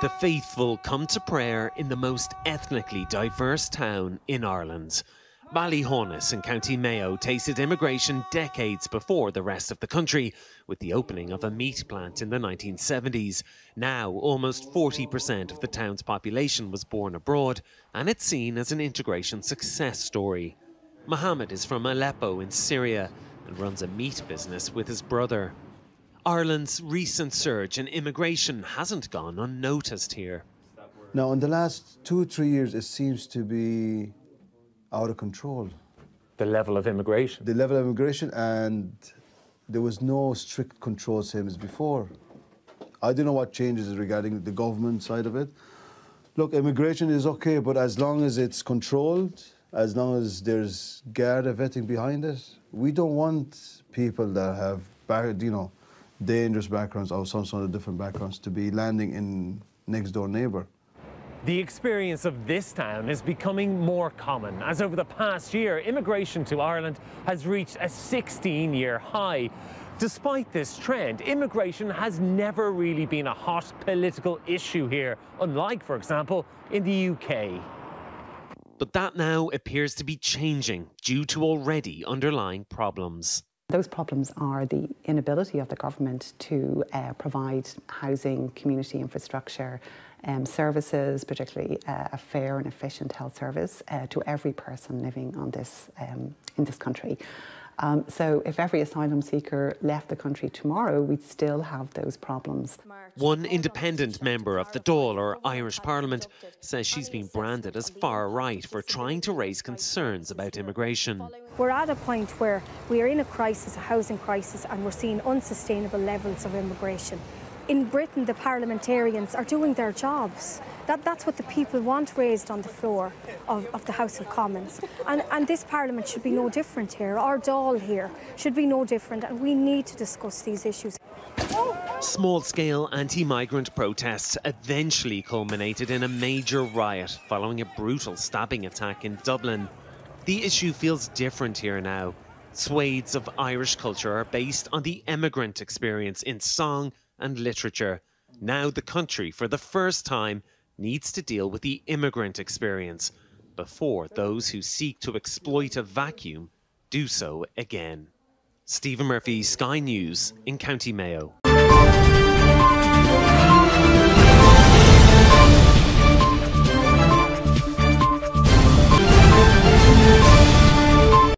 The faithful come to prayer in the most ethnically diverse town in Ireland. Ballyhaunis in County Mayo tasted immigration decades before the rest of the country, with the opening of a meat plant in the 1970s. Now, almost 40% of the town's population was born abroad, and it's seen as an integration success story. Mohammed is from Aleppo in Syria and runs a meat business with his brother. Ireland's recent surge in immigration hasn't gone unnoticed here. Now, in the last 2-3 years, it seems to be out of control. The level of immigration? The level of immigration, and there was no strict control, same as before. I don't know what changes regarding the government side of it. Look, immigration is okay, but as long as it's controlled, as long as there's Garda vetting behind it, we don't want people that have, dangerous backgrounds or some sort of different backgrounds to be landing in next door neighbour. The experience of this town is becoming more common, as over the past year, immigration to Ireland has reached a 16-year high. Despite this trend, immigration has never really been a hot political issue here, unlike, for example, in the UK. But that now appears to be changing due to already underlying problems. Those problems are the inability of the government to provide housing, community infrastructure, services, particularly a fair and efficient health service to every person living on this, in this country. So if every asylum seeker left the country tomorrow, we'd still have those problems. One independent member of the Dáil, or Irish Parliament, says she's been branded as far right for trying to raise concerns about immigration. We're at a point where we are in a crisis, a housing crisis, and we're seeing unsustainable levels of immigration. In Britain, the parliamentarians are doing their jobs. That's what the people want raised on the floor of the House of Commons. And this Parliament should be no different here. Our Dáil here should be no different, and we need to discuss these issues. Small-scale anti-migrant protests eventually culminated in a major riot following a brutal stabbing attack in Dublin. The issue feels different here now. Swathes of Irish culture are based on the emigrant experience in song and literature. Now the country, for the first time, needs to deal with the immigrant experience before those who seek to exploit a vacuum do so again. Stephen Murphy, Sky News in County Mayo.